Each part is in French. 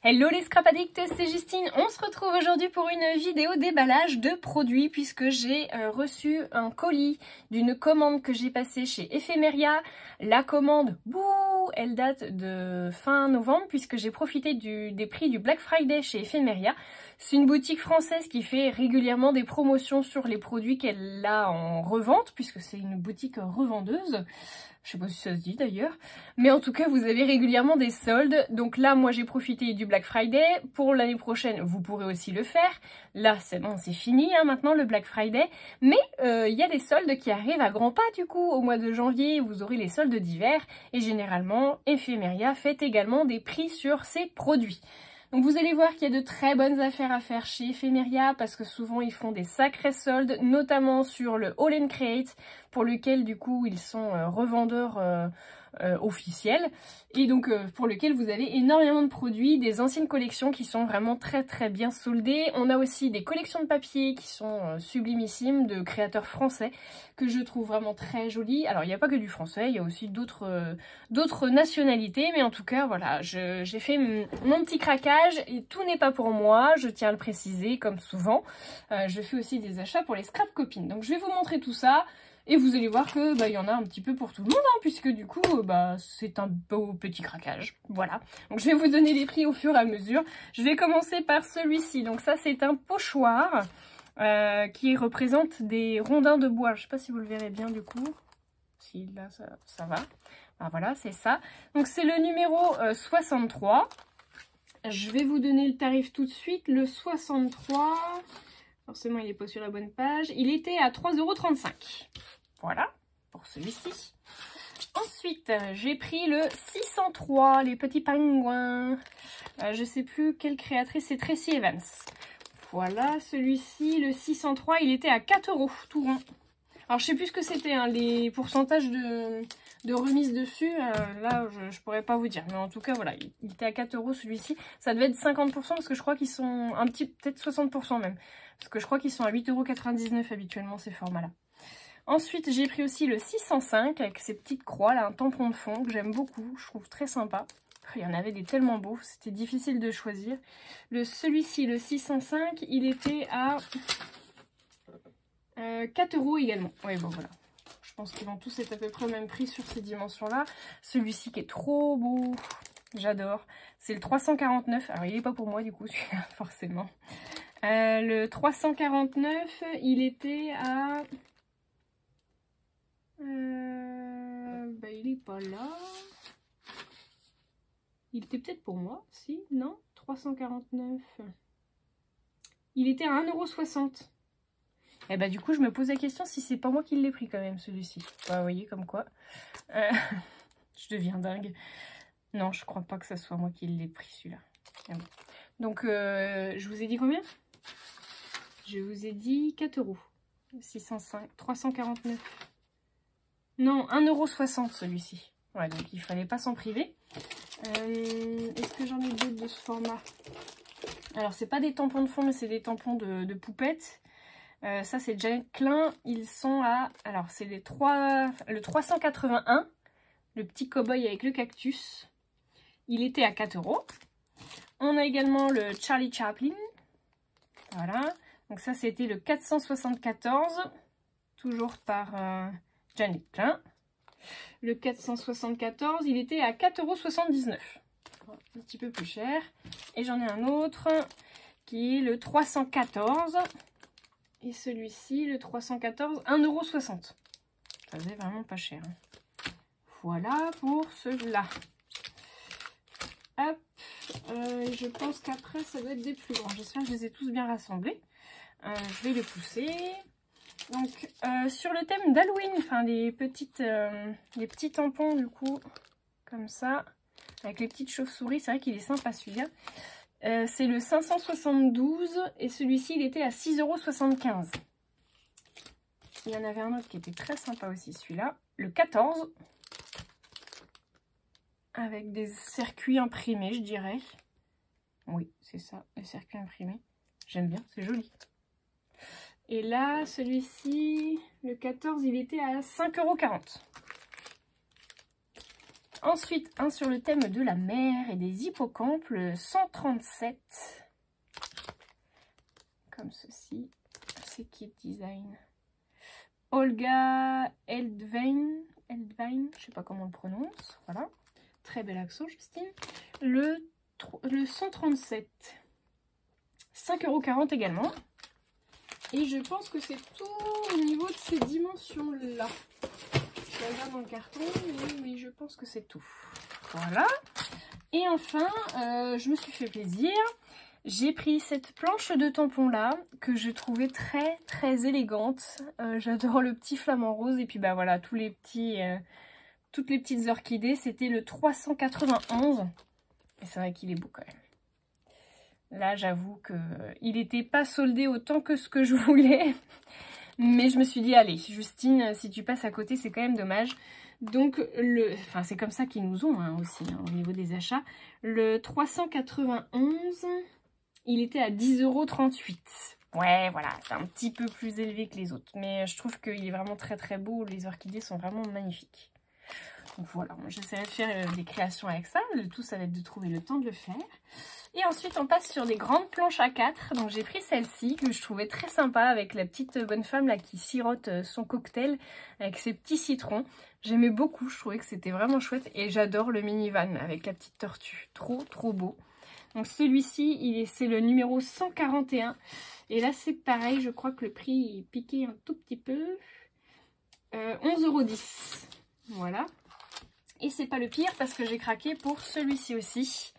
Hello les scrap addicts, c'est Justine. On se retrouve aujourd'hui pour une vidéo déballage de produits puisque j'ai reçu un colis d'une commande que j'ai passée chez Ephemeria. La commande, bouh, elle date de fin novembre puisque j'ai profité des prix du Black Friday chez Ephemeria. C'est une boutique française qui fait régulièrement des promotions sur les produits qu'elle a en revente puisque c'est une boutique revendeuse. Je sais pas si ça se dit d'ailleurs, mais en tout cas vous avez régulièrement des soldes. Donc là moi j'ai profité du Black Friday. Pour l'année prochaine vous pourrez aussi le faire. Là c'est bon, c'est fini hein, maintenant le Black Friday, mais il y a des soldes qui arrivent à grands pas du coup au mois de janvier. Vous aurez les soldes d'hiver et généralement Ephemeria fait également des prix sur ses produits. Donc vous allez voir qu'il y a de très bonnes affaires à faire chez Ephemeria parce que souvent ils font des sacrés soldes, notamment sur le All & Create pour lequel du coup ils sont revendeurs officiels et donc pour lequel vous avez énormément de produits, des anciennes collections qui sont vraiment très bien soldées. On a aussi des collections de papier qui sont sublimissimes de créateurs français que je trouve vraiment très jolies. Alors il n'y a pas que du français, il y a aussi d'autres nationalités, mais en tout cas voilà, j'ai fait mon petit craquage et tout n'est pas pour moi, je tiens à le préciser comme souvent. Je fais aussi des achats pour les scrap copines, donc je vais vous montrer tout ça. Et vous allez voir que il y en a un petit peu pour tout le monde, hein, puisque du coup, c'est un beau petit craquage. Voilà. Donc je vais vous donner les prix au fur et à mesure. Je vais commencer par celui-ci. Donc ça, c'est un pochoir qui représente des rondins de bois. Je ne sais pas si vous le verrez bien du coup. Si là, ça va. Ah, voilà, c'est ça. Donc c'est le numéro 63. Je vais vous donner le tarif tout de suite. Le 63... Forcément, il n'est pas sur la bonne page. Il était à 3,35 €. Voilà, pour celui-ci. Ensuite, j'ai pris le 603, les petits pingouins. Je sais plus quelle créatrice, c'est Tracy Evans. Voilà, celui-ci, le 603, il était à 4 €, tout rond. Alors, je sais plus ce que c'était, hein, les pourcentages de remise dessus. Là, je pourrais pas vous dire. Mais en tout cas, voilà, il était à 4 € celui-ci. Ça devait être 50% parce que je crois qu'ils sont un petit, peut-être 60% même. Parce que je crois qu'ils sont à 8,99 € habituellement, ces formats-là. Ensuite, j'ai pris aussi le 605 avec ces petites croix, là, un tampon de fond que j'aime beaucoup, je trouve très sympa. Il y en avait des tellement beaux, c'était difficile de choisir. Celui-ci, le 605, il était à 4 € également. Oui, bon voilà. Je pense qu'ils vont tous être à peu près au même prix sur ces dimensions-là. Celui-ci qui est trop beau, j'adore. C'est le 349, alors il n'est pas pour moi du coup, celui-là, forcément. Le 349, il était à... il est pas là. Il était peut-être pour moi, si, non, 349. Il était à 1,60 €. Et bah du coup, je me pose la question si c'est pas moi qui l'ai pris quand même, celui-ci. Bah, vous voyez, comme quoi. Je deviens dingue. Non, je crois pas que ça soit moi qui l'ai pris, celui-là. Bon. Donc, je vous ai dit combien? Je vous ai dit 4 €. 605, 349. Non, 1,60 € celui-ci. Ouais, donc il fallait pas s'en priver. Est-ce que j'en ai d'autres de ce format? Alors, c'est pas des tampons de fond, mais c'est des tampons de poupettes. Ça, c'est Janet Klein. Ils sont à... Alors, c'est le 381. Le petit cow-boy avec le cactus. Il était à 4 €. On a également le Charlie Chaplin. Voilà. Donc ça, c'était le 474. Toujours par... Janet Klein. Le 474, il était à 4,79 €. Un petit peu plus cher. Et j'en ai un autre qui est le 314. Et celui-ci, le 314, 1,60 €. Ça faisait vraiment pas cher. Voilà pour ceux-là. Hop. Je pense qu'après, ça doit être des plus grands. J'espère que je les ai tous bien rassemblés. Je vais les pousser. Donc, sur le thème d'Halloween, enfin les petits tampons du coup, comme ça, avec les petites chauves-souris, c'est vrai qu'il est sympa celui-là. C'est le 572 et celui-ci il était à 6,75 €. Il y en avait un autre qui était très sympa aussi, celui-là, le 14, avec des circuits imprimés, je dirais. Oui, c'est ça, les circuits imprimés. J'aime bien, c'est joli. Et là, celui-ci, le 14, il était à 5,40 €. Ensuite, un sur le thème de la mer et des hippocampes, le 137. Comme ceci. C'est Kit Design. Olga Eldvein, je sais pas comment on le prononce. Voilà. Très bel accent, Justine. Le 137. 5,40 € également. Et je pense que c'est tout au niveau de ces dimensions-là. Je la regarde dans le carton, mais je pense que c'est tout. Voilà. Et enfin, je me suis fait plaisir. J'ai pris cette planche de tampons là, que je trouvais très très élégante. J'adore le petit flamant rose. Et puis bah voilà, toutes les petites orchidées. C'était le 391. Et c'est vrai qu'il est beau quand même. Là, j'avoue qu'il n'était pas soldé autant que ce que je voulais. Mais je me suis dit, allez, Justine, si tu passes à côté, c'est quand même dommage. Donc, c'est comme ça qu'ils nous ont hein, aussi, hein, au niveau des achats. Le 391, il était à 10,38 €. Ouais, voilà, c'est un petit peu plus élevé que les autres. Mais je trouve qu'il est vraiment très très beau. Les orchidées sont vraiment magnifiques. Donc voilà, j'essaierai de faire des créations avec ça. Le tout, ça va être de trouver le temps de le faire. Et ensuite, on passe sur des grandes planches A4. Donc j'ai pris celle-ci que je trouvais très sympa avec la petite bonne femme là qui sirote son cocktail avec ses petits citrons. J'aimais beaucoup, je trouvais que c'était vraiment chouette. Et j'adore le minivan avec la petite tortue. Trop, trop beau. Donc celui-ci, c'est le numéro 141. Et là, c'est pareil, je crois que le prix est piqué un tout petit peu. 11,10 €. Voilà. Et c'est pas le pire parce que j'ai craqué pour celui-ci aussi,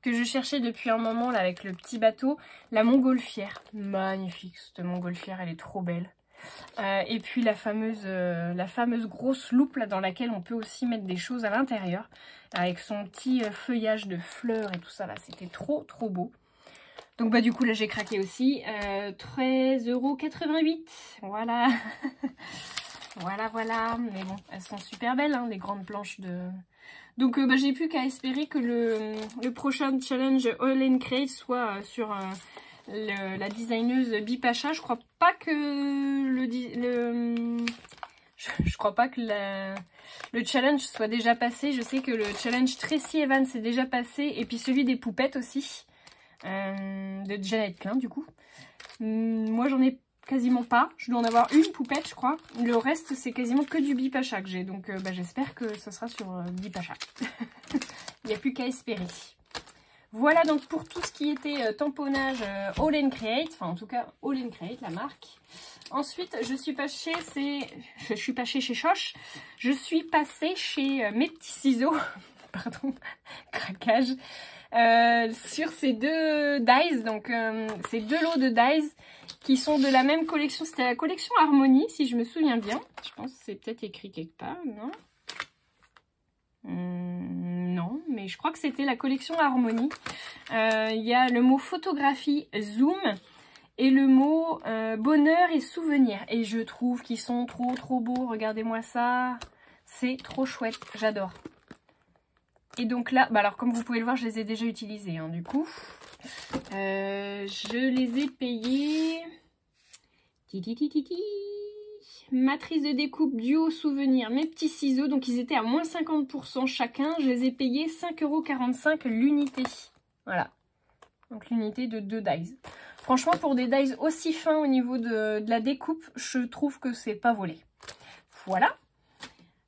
que je cherchais depuis un moment là avec le petit bateau, la montgolfière. Magnifique, cette montgolfière, elle est trop belle. Et puis la fameuse grosse loupe là dans laquelle on peut aussi mettre des choses à l'intérieur, avec son petit feuillage de fleurs et tout ça là, c'était trop trop beau. Donc bah du coup là j'ai craqué aussi, 13,88 €, voilà. Voilà, mais bon, elles sont super belles, hein, les grandes planches de... Donc j'ai plus qu'à espérer que le prochain challenge All and Create soit sur la designeuse Bipacha. Je crois pas que je crois pas que le challenge soit déjà passé. Je sais que le challenge Tracy Evans est déjà passé, et puis celui des poupettes aussi, de Janet Klein du coup. Moi j'en ai quasiment pas, je dois en avoir une poupette je crois, le reste c'est quasiment que du Bipacha que j'ai, donc j'espère que ce sera sur Bipacha. Il n'y a plus qu'à espérer. Voilà donc pour tout ce qui était tamponnage All and Create, enfin en tout cas All and Create la marque. Ensuite je suis passée chez Choche, je suis passée chez Mes Petits Ciseaux, pardon, craquage, sur ces deux dies, donc ces deux lots de dies qui sont de la même collection. C'était la collection Harmonie, si je me souviens bien. Je pense que c'est peut-être écrit quelque part, non? Non, mais je crois que c'était la collection Harmonie. Il y a le mot photographie Zoom et le mot bonheur et souvenir. Et je trouve qu'ils sont trop trop beaux. Regardez-moi ça. C'est trop chouette. J'adore. Et donc là, bah alors comme vous pouvez le voir, je les ai déjà utilisés, hein, du coup. Je les ai payés... Matrice de découpe duo souvenir, Mes Petits Ciseaux. Donc ils étaient à moins 50% chacun. Je les ai payés 5,45 € l'unité. Voilà. Donc l'unité de 2 dies. Franchement, pour des dies aussi fins au niveau de la découpe, je trouve que c'est pas volé. Voilà.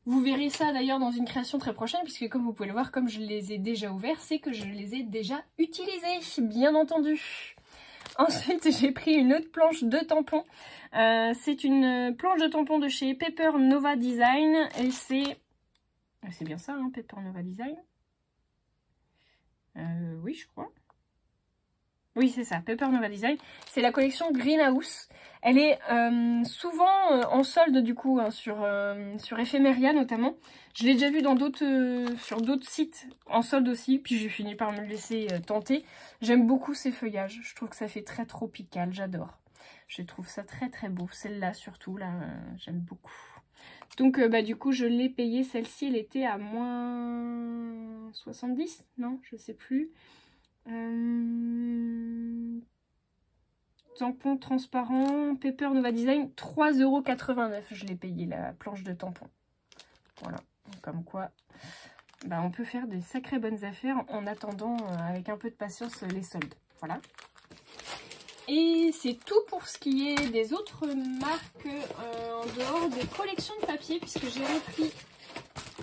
Vous verrez ça d'ailleurs dans une création très prochaine, puisque comme vous pouvez le voir, comme je les ai déjà ouverts, c'est que je les ai déjà utilisés, bien entendu. Ensuite, j'ai pris une autre planche de tampons. C'est une planche de tampons de chez Paper Nova Design. Et c'est bien ça, hein, Paper Nova Design. Oui, je crois. Oui, c'est ça, Paper Nova Design. C'est la collection Greenhouse. Elle est souvent en solde du coup, hein, sur Ephemeria notamment. Je l'ai déjà vue dans sur d'autres sites en solde aussi. Puis j'ai fini par me laisser tenter. J'aime beaucoup ces feuillages. Je trouve que ça fait très tropical. J'adore. Je trouve ça très très beau. Celle-là surtout, là, j'aime beaucoup. Donc du coup, je l'ai payée. Celle-ci, elle était à moins 70, non, je sais plus. Tampon transparent, Paper Nova Design, 3,89 €. Je l'ai payé la planche de tampon. Voilà, comme quoi bah, on peut faire des sacrées bonnes affaires en attendant avec un peu de patience les soldes. Voilà. Et c'est tout pour ce qui est des autres marques en dehors des collections de papier, puisque j'ai repris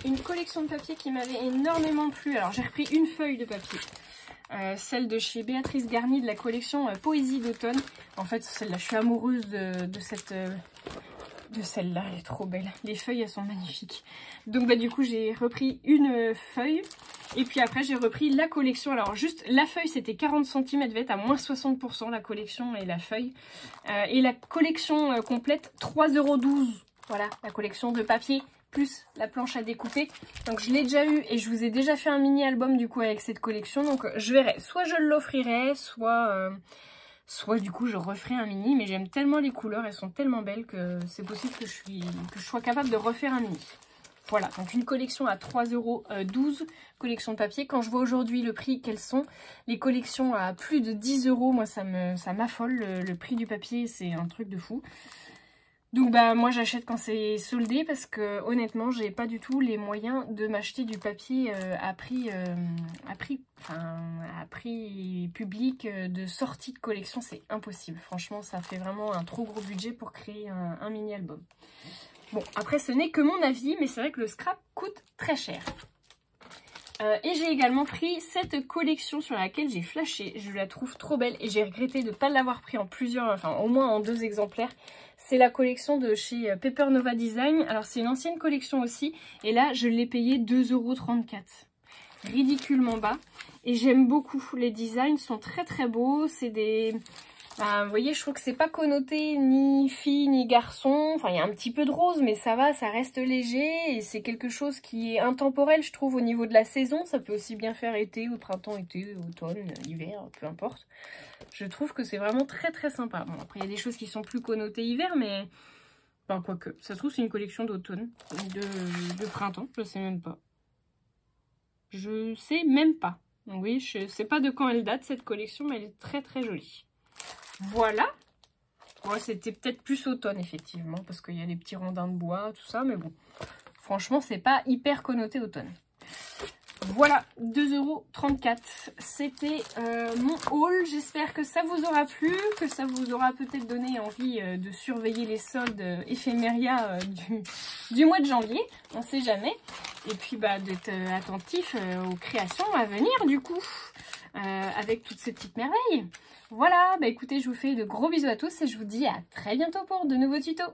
une collection de papier qui m'avait énormément plu. Alors j'ai repris une feuille de papier, celle de chez Béatrice Garny de la collection Poésie d'automne. En fait celle-là, je suis amoureuse de celle-là, elle est trop belle. Les feuilles elles sont magnifiques. Donc bah du coup j'ai repris une feuille. Et puis après j'ai repris la collection. Alors juste la feuille c'était 40 cm, elle va être à moins 60% la collection et la feuille. Et la collection complète 3,12 €. Voilà, la collection de papier plus la planche à découper. Donc je l'ai déjà eu et je vous ai déjà fait un mini album du coup avec cette collection. Donc je verrai, soit je l'offrirai, soit du coup je referai un mini. Mais j'aime tellement les couleurs, elles sont tellement belles que c'est possible que je sois capable de refaire un mini. Voilà, donc une collection à 3,12 €, collection de papier. Quand je vois aujourd'hui le prix qu'elles sont, les collections à plus de 10 €, moi ça m'affole. Le prix du papier, c'est un truc de fou. Donc bah moi j'achète quand c'est soldé parce que honnêtement j'ai pas du tout les moyens de m'acheter du papier à prix public de sortie de collection, c'est impossible. Franchement ça fait vraiment un trop gros budget pour créer un mini album. Bon, après ce n'est que mon avis, mais c'est vrai que le scrap coûte très cher. Et j'ai également pris cette collection sur laquelle j'ai flashé. Je la trouve trop belle et j'ai regretté de ne pas l'avoir pris en plusieurs, enfin au moins en 2 exemplaires. C'est la collection de chez Paper Nova Design. Alors c'est une ancienne collection aussi. Et là, je l'ai payé 2,34 €. Ridiculement bas. Et j'aime beaucoup. Les designs sont très très beaux. C'est des... vous voyez, je trouve que c'est pas connoté ni fille ni garçon. Enfin, il y a un petit peu de rose, mais ça va, ça reste léger. Et c'est quelque chose qui est intemporel, je trouve, au niveau de la saison. Ça peut aussi bien faire été, ou printemps, été, automne, hiver, peu importe. Je trouve que c'est vraiment très très sympa. Bon, après, il y a des choses qui sont plus connotées hiver, mais... Enfin, quoique. Ça se trouve, c'est une collection d'automne, de printemps, je sais même pas. Je sais même pas. Donc oui, je sais pas de quand elle date, cette collection, mais elle est très très jolie. Voilà. Ouais, c'était peut-être plus automne, effectivement, parce qu'il y a les petits rondins de bois, tout ça, mais bon. Franchement, c'est pas hyper connoté automne. Voilà, 2,34 €. C'était mon haul. J'espère que ça vous aura plu, que ça vous aura peut-être donné envie de surveiller les soldes éphéméria du mois de janvier. On sait jamais. Et puis, bah, d'être attentif aux créations à venir, du coup, avec toutes ces petites merveilles. Voilà, bah écoutez, je vous fais de gros bisous à tous et je vous dis à très bientôt pour de nouveaux tutos.